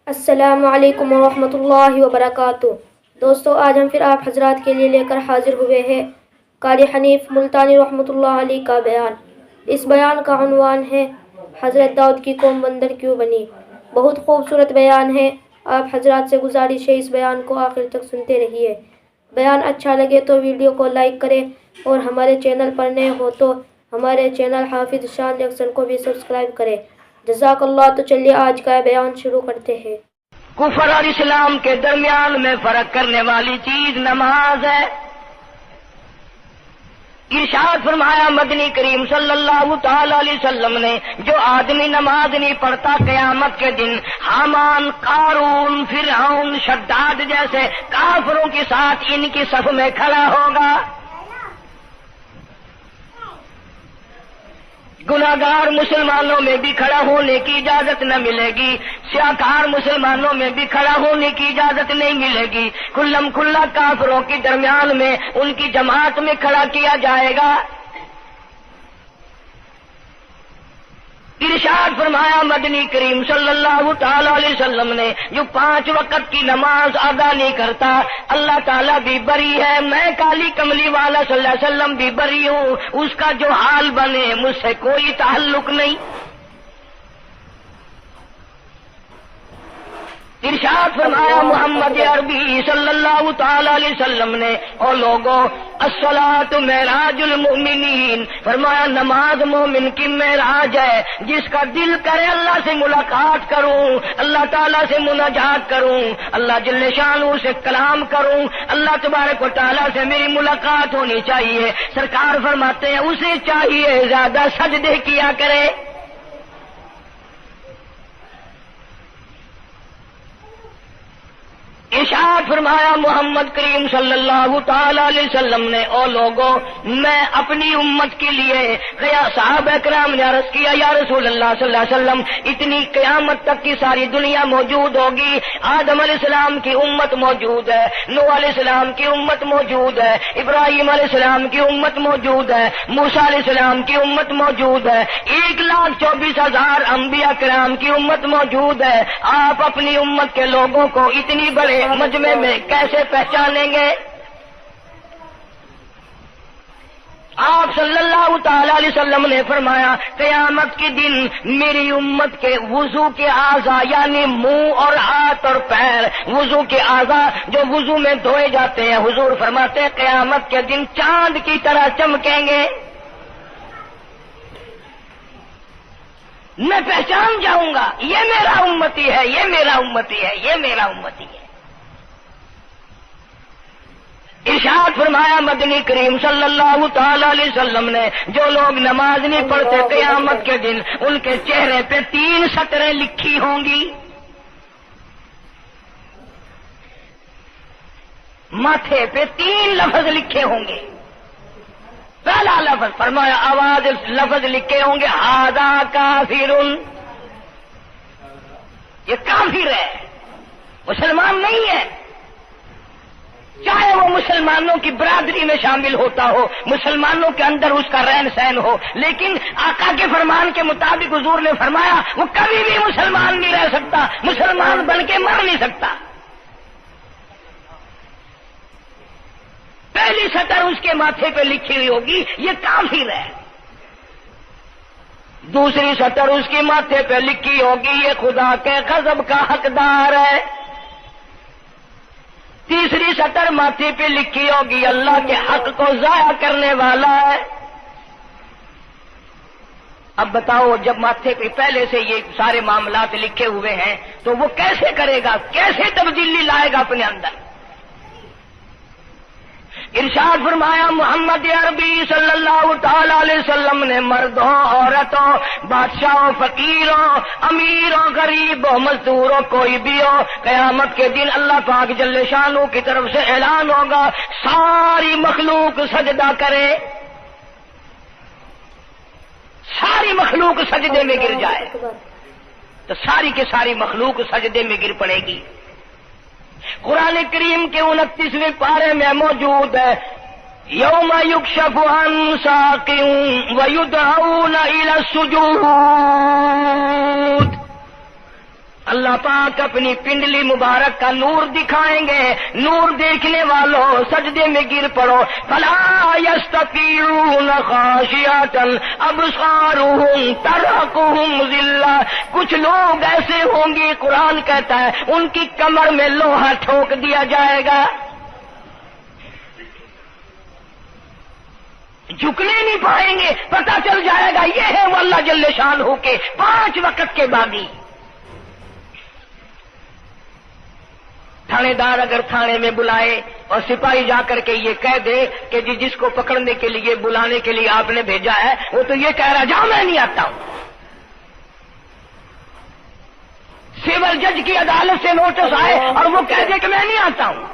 السلام علیکم ورحمۃ اللہ وبرکاتہ۔ دوستو، آج ہم پھر آپ حضرات کے لیے لے کر حاضر ہوئے ہیں قاری حنیف ملتانی رحمۃ اللہ علیہ کا بیان۔ اس بیان کا عنوان ہے حضرت داؤد کی قوم بندر کیوں بنی۔ بہت خوبصورت بیان ہے۔ آپ حضرات سے گزارش ہے اس بیان کو آخر تک سنتے رہیے۔ بیان اچھا لگے تو ویڈیو کو لائک کریں اور ہمارے چینل پر نئے ہو تو ہمارے چینل حافظ شان ریئیکشن کو بھی سبسکرائب کریں۔ جزاک اللہ۔ تو چلیے آج کا بیان شروع کرتے ہیں۔ کفر اور اسلام کے درمیان میں فرق کرنے والی چیز نماز ہے۔ ارشاد فرمایا مدنی کریم صلی اللہ تعالی علیہ وسلم نے، جو آدمی نماز نہیں پڑھتا قیامت کے دن حامان، قارون، فرعون، شداد جیسے کافروں کے ساتھ ان کی صف میں کھڑا ہوگا۔ گناہگار مسلمانوں میں بھی کھڑا ہونے کی اجازت نہ ملے گی، سیاکار مسلمانوں میں بھی کھڑا ہونے کی اجازت نہیں ملے گی۔ کھلم کھلا کافروں کے درمیان میں ان کی جماعت میں کھڑا کیا جائے گا۔ ارشاد فرمایا مدنی کریم صلی اللہ تعالی علیہ وسلم نے، جو 5 وقت کی نماز ادا نہیں کرتا اللہ تعالیٰ بھی بری ہے، میں کالی کملی والا صلی اللہ علیہ وسلم بھی بری ہوں، اس کا جو حال بنے مجھ سے کوئی تعلق نہیں۔ ارشاد فرمایا محمد عربی صلی اللہ تعالی علیہ وسلم نے، اور لوگوں الصلاۃ معراج المؤمنین، فرمایا نماز مومن کی معراج ہے، جس کا دل کرے اللہ سے ملاقات کروں، اللہ تعالیٰ سے مناجات کروں، اللہ جل شانہ سے کلام کروں، اللہ تبارک و تعالیٰ سے میری ملاقات ہونی چاہیے۔ سرکار فرماتے ہیں اسے چاہیے زیادہ سجدے کیا کرے۔ ارشاد فرمایا محمد کریم صلی اللہ تعالی علیہ وسلم نے، او لوگوں میں اپنی امت کے لیے صحابہ کرام نے عرض کیا یا رسول اللہ صلی اللہ علیہ وسلم، اتنی قیامت تک کی ساری دنیا موجود ہوگی، آدم علیہ السلام کی امت موجود ہے، نوح علیہ السلام کی امت موجود ہے، ابراہیم علیہ السلام کی امت موجود ہے، موسیٰ علیہ السلام کی امت موجود ہے، 1,24,000 انبیاء کرام کی امت موجود ہے۔ آپ اپنی امت کے لوگوں کو اتنی بڑے مجمع میں کیسے پہچانیں گے؟ آپ صلی اللہ تعالی علیہ وسلم نے فرمایا قیامت کے دن میری امت کے وضو کے اعضاء، یعنی منہ اور ہاتھ اور پیر، وضو کے اعضاء جو وضو میں دھوئے جاتے ہیں، حضور فرماتے ہیں قیامت کے دن چاند کی طرح چمکیں گے۔ میں پہچان جاؤں گا یہ میرا امتی ہے، یہ میرا امتی ہے، یہ میرا امتی ہے۔ ارشاد فرمایا مدنی کریم صلی اللہ تعالی علیہ وسلم نے، جو لوگ نماز نہیں پڑھتے قیامت کے دن ان کے چہرے پہ 3 سطریں لکھی ہوں گی، ماتھے پہ 3 لفظ لکھے ہوں گے۔ پہلا لفظ فرمایا آواز لفظ لکھے ہوں گے ھذا کافر، یہ کافر ہے، مسلمان نہیں ہے، چاہے وہ مسلمانوں کی برادری میں شامل ہوتا ہو، مسلمانوں کے اندر اس کا رہن سہن ہو، لیکن آقا کے فرمان کے مطابق حضور نے فرمایا وہ کبھی بھی مسلمان نہیں رہ سکتا، مسلمان بن کے مر نہیں سکتا۔ پہلی سطر اس کے ماتھے پہ لکھی ہوئی ہوگی یہ کافر ہے، دوسری سطر اس کے ماتھے پہ لکھی ہوگی یہ خدا کے غضب کا حقدار ہے، تیسری سطر ماتھے پہ لکھی ہوگی اللہ کے حق کو ضائع کرنے والا ہے۔ اب بتاؤ جب ماتھے پہ پہلے سے یہ سارے معاملات لکھے ہوئے ہیں تو وہ کیسے کرے گا، کیسے تبدیلی لائے گا اپنے اندر؟ ارشاد فرمایا محمد عربی صلی اللہ تعالی علیہ وسلم نے، مردوں عورتوں، بادشاہوں فقیروں، امیروں غریبوں مزدوروں کوئی بھی ہو، قیامت کے دن اللہ پاک جل شانہ کی طرف سے اعلان ہوگا ساری مخلوق سجدہ کرے، ساری مخلوق سجدے میں گر جائے تو ساری کی ساری مخلوق سجدے میں گر پڑے گی۔ قرآن کریم کے 29ویں پارے میں موجود ہے یوم یکشف عن ساق ویدعون الی السجود، اللہ پاک اپنی پنڈلی مبارک کا نور دکھائیں گے. نور دیکھنے والوں سجدے میں گر پڑو. فلا یستطیعون خاشعۃ ابصارهم ترهقهم ذلہ. کچھ لوگ ایسے ہوں گے قرآن کہتا ہے ان کی کمر میں لوہا ٹھوک دیا جائے گا, جھکنے نہیں پائیں گے. پتہ چل جائے گا یہ ہے وہ اللہ جل شانہ کے 5 وقت کے باغی. تھانے دار اگر تھانے میں بلائے اور سپاہی جا کر کے یہ کہہ دے کہ جس کو پکڑنے کے لیے بلانے کے لیے آپ نے بھیجا ہے وہ تو یہ کہہ رہا جا میں نہیں آتا ہوں. سول جج کی عدالت سے نوٹس آئے اور وہ کہہ دے کہ میں نہیں آتا ہوں.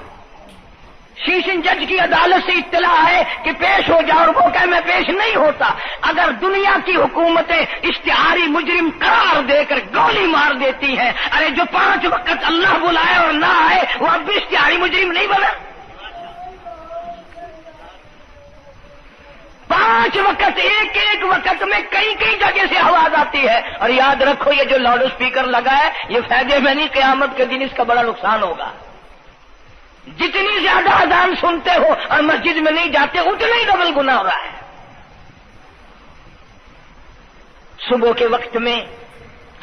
سیشن جج کی عدالت سے اطلاع ہے کہ پیش ہو جاؤ اور وہ کہ میں پیش نہیں ہوتا. اگر دنیا کی حکومتیں اشتہاری مجرم قرار دے کر گولی مار دیتی ہیں, ارے جو 5 وقت اللہ بلائے اور نہ آئے وہ اب بھی اشتہاری مجرم نہیں بنا. 5 وقت ایک وقت میں کئی جگہ سے آواز آتی ہے. اور یاد رکھو یہ جو لاؤڈ اسپیکر لگا ہے یہ فائدے میں نہیں, قیامت کے دن اس کا بڑا نقصان ہوگا. جتنی زیادہ اذان سنتے ہو اور مسجد میں نہیں جاتے اتنا ہی ڈبل گناہ ہو رہا ہے. صبح کے وقت میں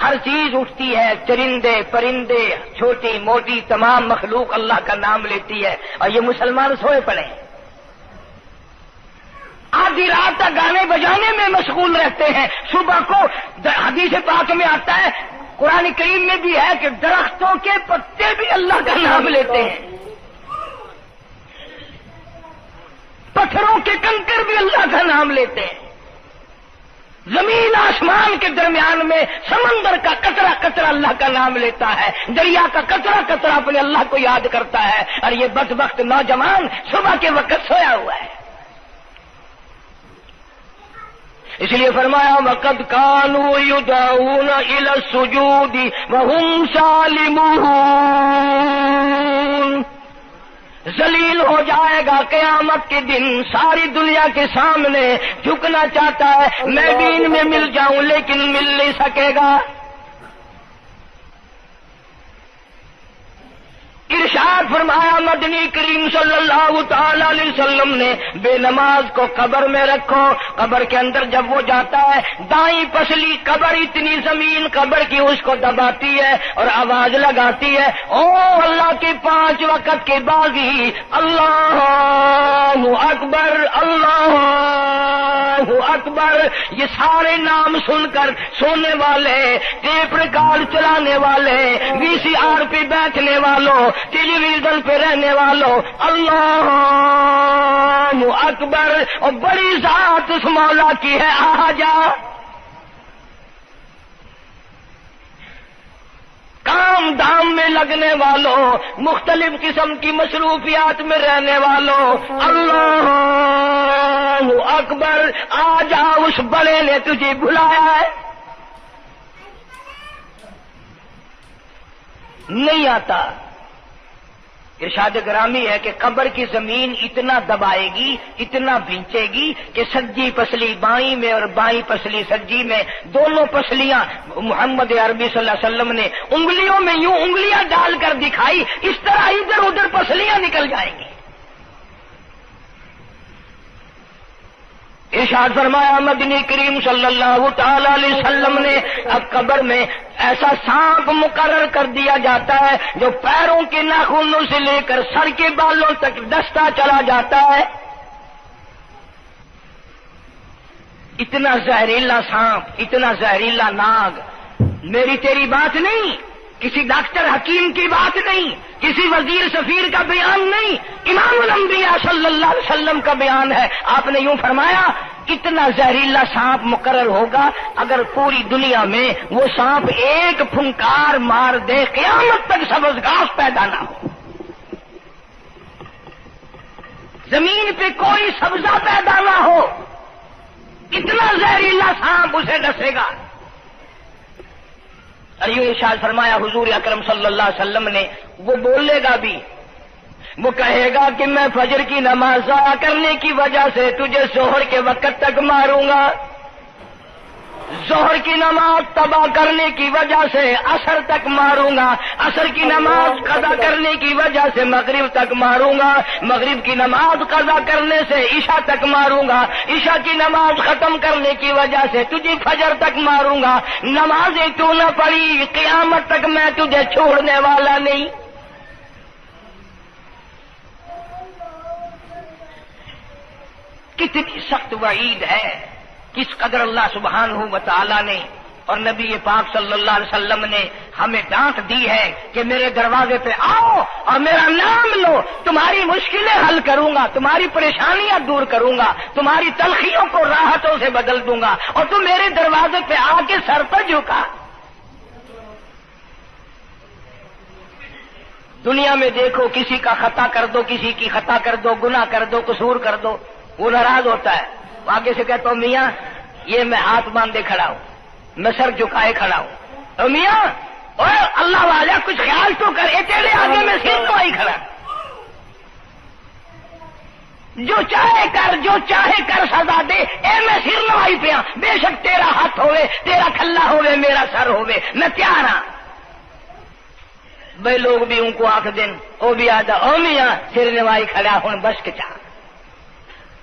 ہر چیز اٹھتی ہے, چرندے پرندے چھوٹی موٹی تمام مخلوق اللہ کا نام لیتی ہے اور یہ مسلمان سوئے پڑے ہیں. آدھی رات تک گانے بجانے میں مشغول رہتے ہیں. صبح کو حدیث پاک میں آتا ہے, قرآن کریم میں بھی ہے کہ درختوں کے پتے بھی اللہ کا نام لیتے ہیں, پتھروں کے کنکر بھی اللہ کا نام لیتے ہیں. زمین آسمان کے درمیان میں سمندر کا قطرہ قطرہ اللہ کا نام لیتا ہے, دریا کا قطرہ قطرہ اپنے اللہ کو یاد کرتا ہے. اور یہ بدبخت نوجوان صبح کے وقت سویا ہوا ہے. اس لیے فرمایا وَقَدْ كَانُوا يُدْعَوْنَ إِلَى السُّجُودِ وَهُمْ سَالِمُونَ. ذلیل ہو جائے گا قیامت کے دن, ساری دنیا کے سامنے جھکنا چاہتا ہے, میں بھی ان میں مل جاؤں لیکن مل نہیں سکے گا. ارشاد فرمایا مدنی کریم صلی اللہ تعالی علیہ وسلم نے بے نماز کو قبر میں رکھو. قبر کے اندر جب وہ جاتا ہے دائیں پسلی قبر اتنی زمین قبر کی اس کو دباتی ہے اور آواز لگاتی ہے, او اللہ کے 5 وقت کے باغی, اللہ اکبر اللہ اکبر. یہ سارے نام سن کر سونے والے, ٹیپ ریکارڈ چلانے والے, VCR پہ بیٹھنے والوں, ٹیلی ویژن پہ رہنے والوں, اللہ اکبر. اور بڑی ذات اس مولا کی ہے, آ جا. کام دھام میں لگنے والوں, مختلف قسم کی مصروفیات میں رہنے والوں, اللہ اکبر. آ جا, اس بڑے نے تجھے بلایا ہے. نہیں آتا. ارشاد گرامی ہے کہ قبر کی زمین اتنا دبائے گی, اتنا بھینچے گی کہ سجی پسلی بائیں میں اور بائیں پسلی سجی میں, دونوں پسلیاں محمد عربی صلی اللہ علیہ وسلم نے انگلیوں میں یوں انگلیاں ڈال کر دکھائی, اس طرح ادھر ادھر پسلیاں نکل جائیں گی. ارشاد فرمایا مدنی کریم صلی اللہ تعالی علیہ وسلم نے اب قبر میں ایسا سانپ مقرر کر دیا جاتا ہے جو پیروں کے ناخنوں سے لے کر سر کے بالوں تک ڈستا چلا جاتا ہے. اتنا زہریلا سانپ, اتنا زہریلا ناگ. میری تیری بات نہیں, کسی ڈاکٹر حکیم کی بات نہیں, کسی وزیر سفیر کا بیان نہیں, امام الانبیاء صلی اللہ علیہ وسلم کا بیان ہے. آپ نے یوں فرمایا اتنا زہریلا سانپ مقرر ہوگا, اگر پوری دنیا میں وہ سانپ ایک پھنکار مار دے قیامت تک سبز گھاس پیدا نہ ہو, زمین پہ کوئی سبزہ پیدا نہ ہو, اتنا زہریلا سانپ اسے ڈسے گا. اور یوں ارشاد فرمایا حضور اکرم صلی اللہ علیہ وسلم نے, وہ بولے گا بھی, وہ کہے گا کہ میں فجر کی نماز ضائع کرنے کی وجہ سے تجھے ظہر کے وقت تک ماروں گا. ظہر کی نماز تباہ کرنے کی وجہ سے عصر تک ماروں گا، عصر کی نماز قضا کرنے کی وجہ سے مغرب تک ماروں گا، مغرب کی نماز قضا کرنے سے عشاء تک ماروں گا، عشاء کی نماز ختم کرنے کی وجہ سے تجھے فجر تک ماروں گا، نمازیں تو نہ پڑھی قیامت تک میں تجھے چھوڑنے والا نہیں۔ کتنی سخت وعید ہے، کس قدر اللہ سبحانہ و تعالی نے اور نبی پاک صلی اللہ علیہ وسلم نے ہمیں ڈانٹ دی ہے کہ میرے دروازے پہ آؤ اور میرا نام لو، تمہاری مشکلیں حل کروں گا، تمہاری پریشانیاں دور کروں گا، تمہاری تلخیوں کو راحتوں سے بدل دوں گا، اور تم میرے دروازے پہ آ کے سر پر جھکا۔ دنیا میں دیکھو، کسی کا خطا کر دو، کسی کی خطا کر دو، گناہ کر دو، قصور کر دو، وہ ناراض ہوتا ہے، آگے سے کہتا ہوں میاں یہ میں ہاتھ باندھے کھڑا ہوں، میں سر جھکائے کھڑا ہوں، تو میاں اور اللہ والا کچھ خیال تو کر، تیرے آگے میں سر نوائی کھڑا، جو چاہے کر، جو چاہے کر سزا دے، میں سر نوائی پہ ہاں، بے شک تیرا ہاتھ ہوئے، تیرا کھلا ہوئے، میرا سر ہوئے، میں تیار ہاں۔ بھائی لوگ بھی ان کو آنکھ دن وہ بھی آدھا او میاں سر نوائی کھڑا ہوں بس کے چاہ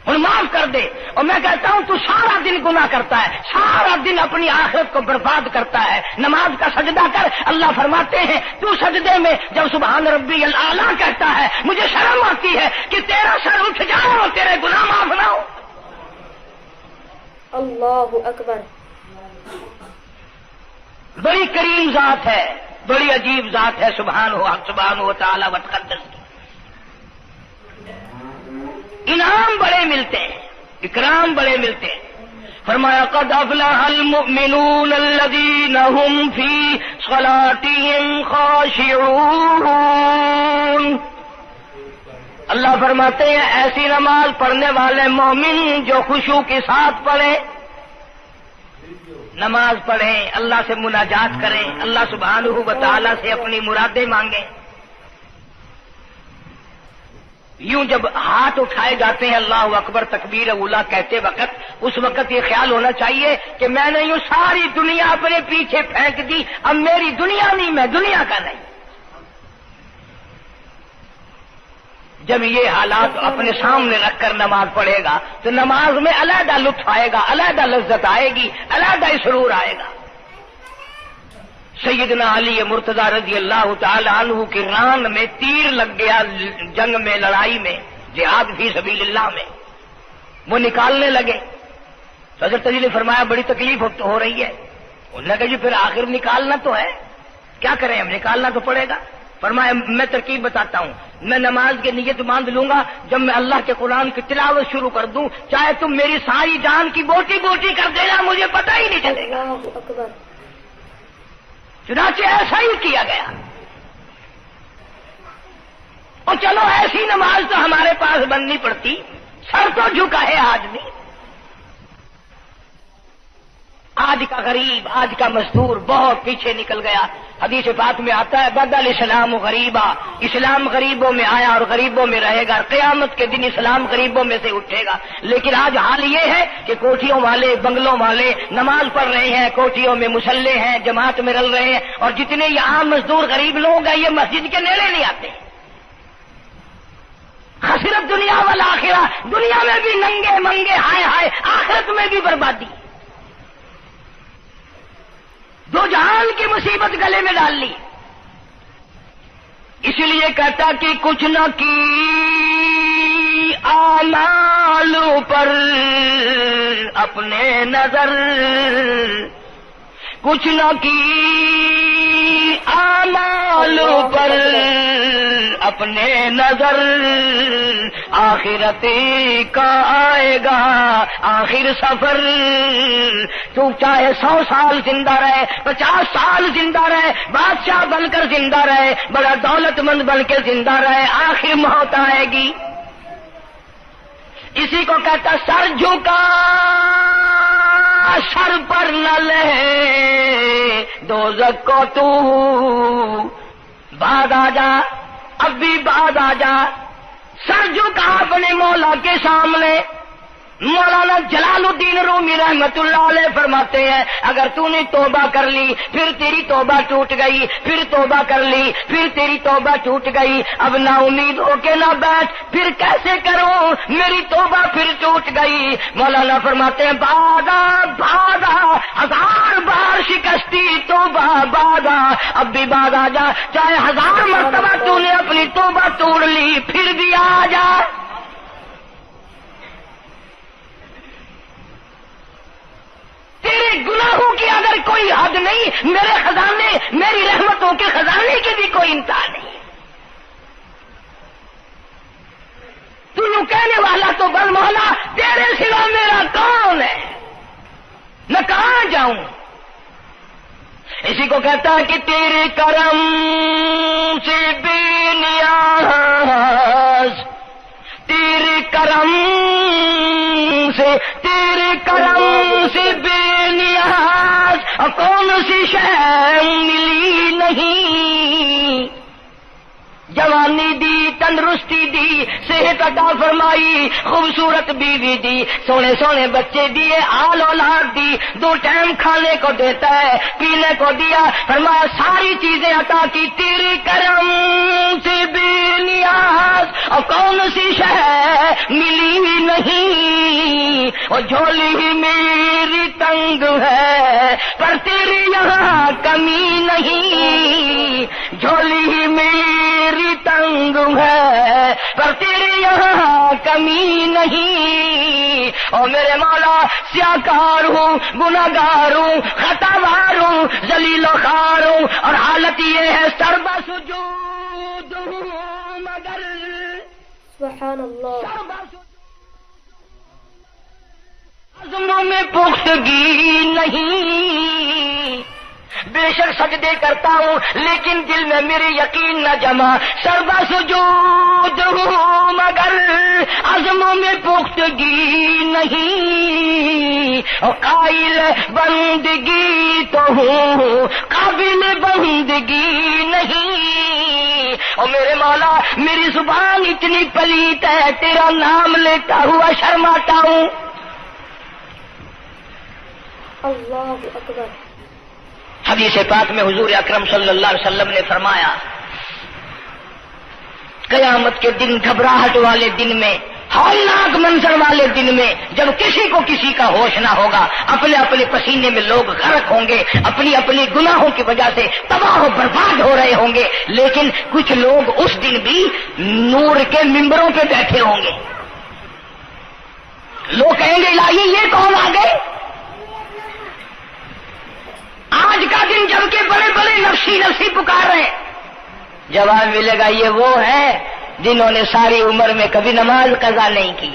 ہوں معاف کر دے، اور میں کہتا ہوں تو سارا دن گناہ کرتا ہے، سارا دن اپنی آخرت کو برباد کرتا ہے، نماز کا سجدہ کر، اللہ فرماتے ہیں تو سجدے میں جب سبحان ربی الاعلیٰ کہتا ہے مجھے شرم آتی ہے کہ تیرا سر اٹھ جائے اور تیرے گناہ معاف نہ ہو۔ اللہ اکبر۔ بڑی کریم ذات ہے، بڑی عجیب ذات ہے سبحانہ و تعالی و تقدس کی، انعام بڑے ملتے ہیں، اکرام بڑے ملتے ہیں۔ فرمایا قد افلح المؤمنون الذین هم فی صلاتهم خاشعون، اللہ فرماتے ہیں ایسی نماز پڑھنے والے مومن جو خشوع کے ساتھ پڑھے، نماز پڑھیں، اللہ سے مناجات کریں، اللہ سبحانہ و تعالی سے اپنی مرادیں مانگیں۔ یوں جب ہاتھ اٹھائے جاتے ہیں اللہ اکبر تکبیر اولا کہتے وقت، اس وقت یہ خیال ہونا چاہیے کہ میں نے یوں ساری دنیا اپنے پیچھے پھینک دی، اب میری دنیا نہیں، میں دنیا کا نہیں۔ جب یہ حالات اپنے سامنے رکھ کر نماز پڑھے گا تو نماز میں علیحدہ لطف آئے گا، علیحدہ لذت آئے گی، علیحدہ سرور آئے گا۔ سیدنا علی مرتضی رضی اللہ تعالی عنہ کی ران میں تیر لگ گیا، جنگ میں، لڑائی میں، جہاد فی سبیل اللہ میں، وہ نکالنے لگے تو حضرت علی نے فرمایا بڑی تکلیف ہو رہی ہے، انہوں نے کہا جی پھر آخر نکالنا تو ہے، کیا کریں ہم، نکالنا تو پڑے گا۔ فرمایا میں ترکیب بتاتا ہوں، میں نماز کی نیت باندھ لوں گا، جب میں اللہ کے قرآن کی تلاوت شروع کر دوں چاہے تم میری ساری جان کی بوٹی بوٹی کر دینا، مجھے پتہ ہی نہیں چلے گا۔ اللہ اکبر۔ چنانچہ ایسا ہی کیا گیا، اور چلو ایسی نماز تو ہمارے پاس بننی پڑتی، سر تو جھکا ہے آدمی، آج کا غریب، آج کا مزدور بہت پیچھے نکل گیا۔ حدیث پاک میں آتا ہے بدل الاسلام غریبا، اسلام غریبوں میں آیا اور غریبوں میں رہے گا، قیامت کے دن اسلام غریبوں میں سے اٹھے گا۔ لیکن آج حال یہ ہے کہ کوٹھیوں والے، بنگلوں والے نماز پڑھ رہے ہیں، کوٹھیوں میں مصلے ہیں، جماعت میں رل رہے ہیں، اور جتنے یہ عام مزدور غریب لوگ ہیں یہ مسجد کے نیڑے نہیں آتے۔ خسرت دنیا والآخرہ، دنیا میں بھی ننگے منگے ہائے ہائے، آخرت میں بھی بربادی، دو جہان کی مصیبت گلے میں ڈال لی۔ اس لیے کہتا کہ کچھ نہ کی اعمال پر اپنے نظر، کچھ نہ کی اعمال پر اپنے نظر، آخرت کا آئے گا آخر سفر۔ تو چاہے 100 سال زندہ رہے، 50 سال زندہ رہے، بادشاہ بن کر زندہ رہے، بڑا دولت مند بن کے زندہ رہے، آخر موت آئے گی۔ اسی کو کہتا سر جھکا سر پر نہ لے دوزخ کو تو، بعد آ جا، اب بھی بعد آ جا، سر جھکا اپنے مولا کے سامنے، مولانا جلال الدین رومی رحمت اللہ علیہ فرماتے ہیں اگر تو نے توبہ کر لی پھر تیری توبہ ٹوٹ گئی، پھر توبہ کر لی پھر تیری توبہ ٹوٹ گئی، اب نا امید ہو کے نہ بیٹھ، پھر کیسے کروں میری توبہ پھر ٹوٹ گئی۔ مولانا فرماتے ہیں بادا بادا 1000 بار شکستی توبہ بادا، اب بھی بادا جا، چاہے 1000 مرتبہ تو نے اپنی توبہ توڑ لی پھر بھی آ جا۔ تیرے گناہوں کی اگر کوئی حد نہیں، میرے خزانے، میری رحمتوں کے خزانے کی بھی کوئی انتہا نہیں۔ تو یوں کہنے والا تو بل مولا تیرے سوا میرا کون ہے، میں کہاں جاؤں؟ اسی کو کہتا ہے کہ تیرے کرم سے بے نیاز، تیرے کرم سے، تیرے کرم سے بے نیاز، اور کون سی شے ملی نہیں، جوانی دی، تندرستی دی، صحت عطا فرمائی، خوبصورت بیوی دی، سونے سونے بچے دیے، آل اولاد دی، 2 ٹائم کھانے کو دیتا ہے، پینے کو دیا، فرمایا ساری چیزیں عطا کی، تیرے کرم سے بے نیاز، اور کون سی شے ملی نہیں، اور جھولی ہی میری تنگ ہے پر تیرے یہاں کمی نہیں، جھولی ہی میری تنگ ہے پر تیرے یہاں کمی نہیں، اور میرے مولا سیاکار ہوں، گناہگار ہوں، خطاوار ہوں، ذلیل و خوار ہوں، اور حالت یہ ہے سربا سجود ہوں مگر سبحان اللہ۔ عزموں میں پختگی نہیں، بے شک سجدے کرتا ہوں لیکن دل میں میرے یقین نہ جمع، سربا سجود ہوں مگر عزموں میں پختگی نہیں، اور قائل بندگی تو ہوں قابل بندگی نہیں، اور میرے مولا میری زبان اتنی پلیت ہے تیرا نام لیتا ہوا شرماتا ہوں۔ اللہ اکبر۔ حدیث پاک میں حضور اکرم صلی اللہ علیہ وسلم نے فرمایا قیامت کے دن، گھبراہٹ والے دن میں، ہولناک منظر والے دن میں، جب کسی کو کسی کا ہوش نہ ہوگا، اپنے اپنے پسینے میں لوگ غرق ہوں گے، اپنی اپنی گناہوں کی وجہ سے تباہ و برباد ہو رہے ہوں گے، لیکن کچھ لوگ اس دن بھی نور کے ممبروں پہ بیٹھے ہوں گے، لوگ کہیں گے الہی یہ کون آ گئے؟ آج کا دن جبکہ بڑے بڑے نفسی نفسی پکار رہے ہیں، جواب ملے گا یہ وہ ہے جنہوں نے ساری عمر میں کبھی نماز قضا نہیں کی،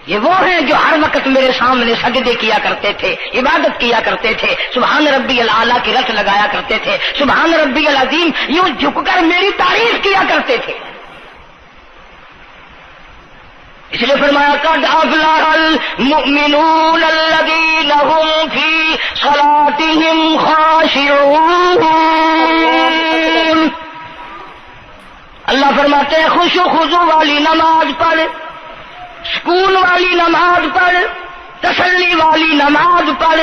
یہ وہ ہیں جو ہر وقت میرے سامنے سجدے کیا کرتے تھے، عبادت کیا کرتے تھے، سبحان ربی الاعلیٰ کی رٹ لگایا کرتے تھے، سبحان ربی العظیم یوں جھک کر میری تعریف کیا کرتے تھے۔ اس لیے فرمایا قد افلح المؤمنون الذین هم فی صلاتهم خاشعون، اللہ فرماتے ہیں خوش و خضوع والی نماز پڑھ، سکون والی نماز پڑھ، تسلی والی نماز پڑھ،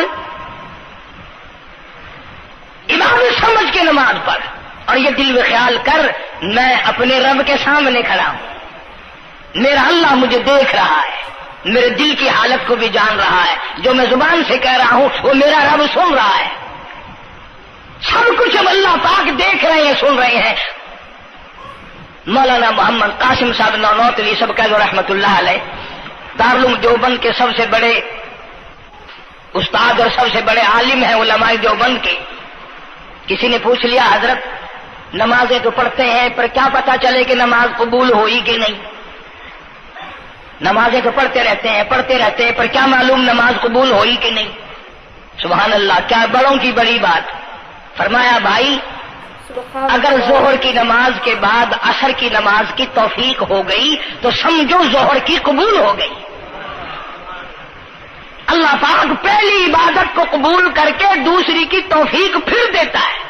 عبادت سمجھ کے نماز پڑھ، اور یہ دل میں خیال کر میں اپنے رب کے سامنے کھڑا ہوں، میرا اللہ مجھے دیکھ رہا ہے، میرے دل کی حالت کو بھی جان رہا ہے، جو میں زبان سے کہہ رہا ہوں وہ میرا رب سن رہا ہے، سب کچھ اب اللہ پاک دیکھ رہے ہیں، سن رہے ہیں۔ مولانا محمد قاسم صاحب نانوتوی سب کہہ دو رحمت اللہ علیہ، دارالعلوم دیوبند کے سب سے بڑے استاد اور سب سے بڑے عالم ہیں علماء دیوبند کے۔ کسی نے پوچھ لیا حضرت نمازیں تو پڑھتے ہیں پر کیا پتا چلے کہ نماز قبول ہوئی کہ نہیں؟ نمازیں تو پڑھتے رہتے ہیں پر کیا معلوم نماز قبول ہوئی کہ نہیں؟ سبحان اللہ، کیا بڑوں کی بڑی بات۔ فرمایا بھائی اگر ظہر کی نماز کے بعد عصر کی نماز کی توفیق ہو گئی تو سمجھو ظہر کی قبول ہو گئی۔ اللہ پاک پہلی عبادت کو قبول کر کے دوسری کی توفیق پھر دیتا ہے۔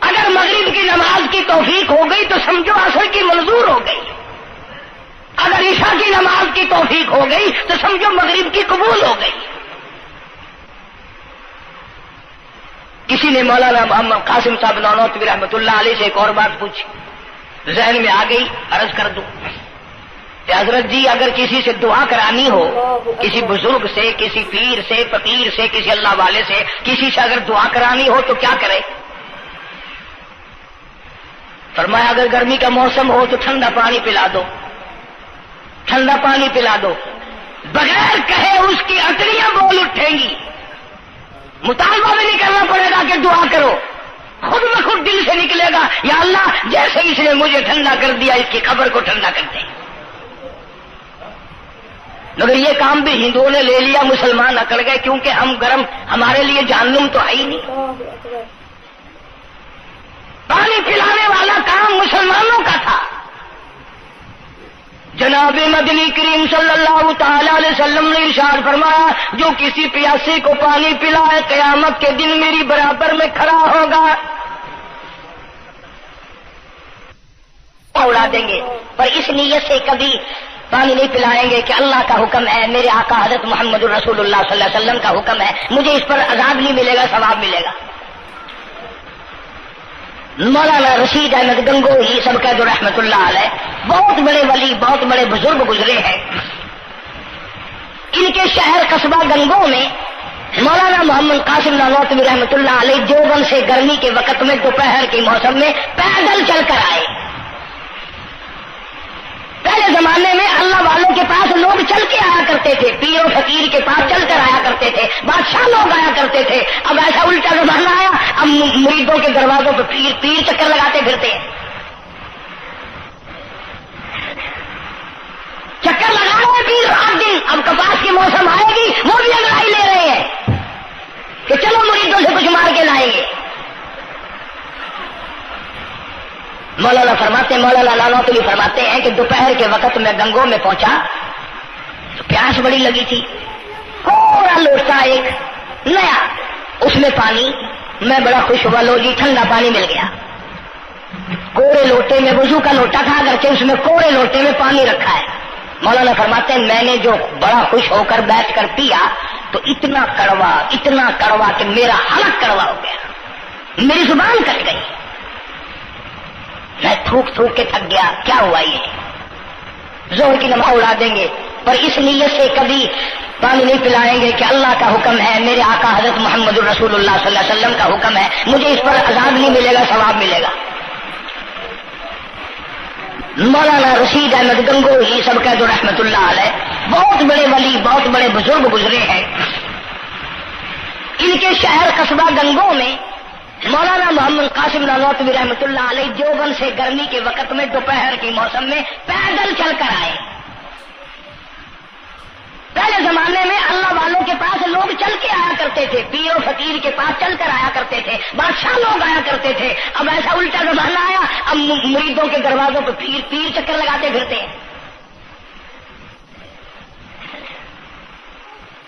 اگر مغرب کی نماز کی توفیق ہو گئی تو سمجھو عصر کی منظور ہو گئی، اگر عشاء کی نماز کی توفیق ہو گئی تو سمجھو مغرب کی قبول ہو گئی. کسی نے مولانا محمد قاسم صاحب نانوتوی رحمۃ اللہ علیہ سے ایک اور بات پوچھی، ذہن میں آ گئی، عرض کر دوں کہ حضرت جی اگر کسی سے دعا کرانی ہو، کسی بزرگ سے، کسی پیر سے، فقیر سے، کسی اللہ والے سے، کسی سے اگر دعا کرانی ہو تو کیا کرے؟ فرمایا اگر گرمی کا موسم ہو تو ٹھنڈا پانی پلا دو، ٹھنڈا پانی پلا دو، بغیر کہے اس کی اٹڑیاں بول اٹھیں گی، مطالبہ بھی نہیں کرنا پڑے گا کہ دعا کرو، خود بخود دل سے نکلے گا یا اللہ جیسے اس نے مجھے ٹھنڈا کر دیا اس کی قبر کو ٹھنڈا کر دیں. مگر یہ کام بھی ہندوؤں نے لے لیا، مسلمان اکڑ گئے کیونکہ ہم گرم، ہمارے لیے جہنم تو ہے ہی نہیں. پانی پلانے والا کام مسلمانوں کا تھا. جناب مدنی کریم صلی اللہ تعالی علیہ وسلم نے ارشاد فرمایا جو کسی پیاسے کو پانی پلائے قیامت کے دن میری برابر میں کھڑا ہوگا. اڑا دیں گے پر اس نیت سے کبھی پانی نہیں پلائیں گے کہ اللہ کا حکم ہے، میرے آقا حضرت محمد الرسول اللہ صلی اللہ علیہ وسلم کا حکم ہے، مجھے اس پر عذاب نہیں ملے گا، ثواب ملے گا. مولانا رشید احمد گنگوہی سب کا جو رحمت اللہ علیہ، بہت بڑے ولی، بہت بڑے بزرگ گزرے ہیں. ان کے شہر قصبہ گنگو میں مولانا محمد قاسم نانوتوی رحمت اللہ علیہ دیوبند سے گرمی کے وقت میں دوپہر کے موسم میں پیدل چل کر آئے. پہلے زمانے میں اللہ والوں کے پاس لوگ چل کے آیا کرتے تھے، پیر و فقیر کے پاس چل کر آیا کرتے تھے، بادشاہ لوگ آیا کرتے تھے. اب ایسا الٹا زمانہ آیا، اب مریدوں کے دروازوں پہ پیر چکر لگاتے پھرتے ہیں. چکر لگا رہے ہیں پیر رات دن. اب کپاس کی موسم آئے گی وہ بھی انگڑائی لے رہے ہیں کہ چلو مریدوں سے کچھ مار کے لائیں گے. مولانا نانوتوی فرماتے ہیں کہ دوپہر کے وقت میں گنگو میں پہنچا تو پیاس بڑی لگی تھی. پورا لوٹا ایک نیا، اس میں پانی، میں بڑا خوش ہوا، لو جی ٹھنڈا پانی مل گیا. کوڑے لوٹے میں، وضو کا لوٹا تھا اگرچہ اس میں کوڑے لوٹے میں پانی رکھا ہے. مولانا فرماتے ہیں میں نے جو بڑا خوش ہو کر بیٹھ کر پیا تو اتنا کڑوا کہ میرا حلق کڑوا ہو گیا، میری زبان کٹ گئی، میں تھوک کے تھک گیا. کیا ہوا یہ؟ زہر کی نماز اڑا دیں گے پر اس نیت سے کبھی پانی نہیں پلائیں گے کہ اللہ کا حکم ہے، میرے آقا حضرت محمد الرسول اللہ صلی اللہ علیہ وسلم کا حکم ہے، مجھے اس پر عذاب نہیں ملے گا، ثواب ملے گا. مولانا رشید احمد گنگوہی سب کا جو رحمت اللہ علیہ، بہت بڑے ولی، بہت بڑے بزرگ گزرے ہیں. ان کے شہر قصبہ گنگو میں مولانا محمد قاسم نانوتوی رحمت اللہ علیہ دیوبند سے گرمی کے وقت میں دوپہر کے موسم میں پیدل چل کر آئے. پہلے زمانے میں اللہ والوں کے پاس لوگ چل کے آیا کرتے تھے، پیر و فقیر کے پاس چل کر آیا کرتے تھے، بادشاہ لوگ آیا کرتے تھے. اب ایسا الٹا زمانہ آیا، اب مریدوں کے دروازوں پہ پیر چکر لگاتے پھرتے ہیں.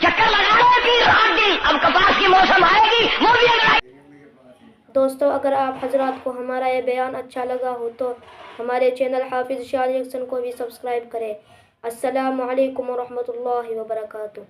چکر لگا رہے ہیں پیر رات دن. اب کپاس کی موسم آئے گی وہ بھی انگڑائی. دوستو اگر آپ حضرات کو ہمارا یہ بیان اچھا لگا ہو تو ہمارے چینل حافظ شاہ ریئیکشن کو بھی سبسکرائب کریں. السلام علیکم ورحمۃ اللہ وبرکاتہ.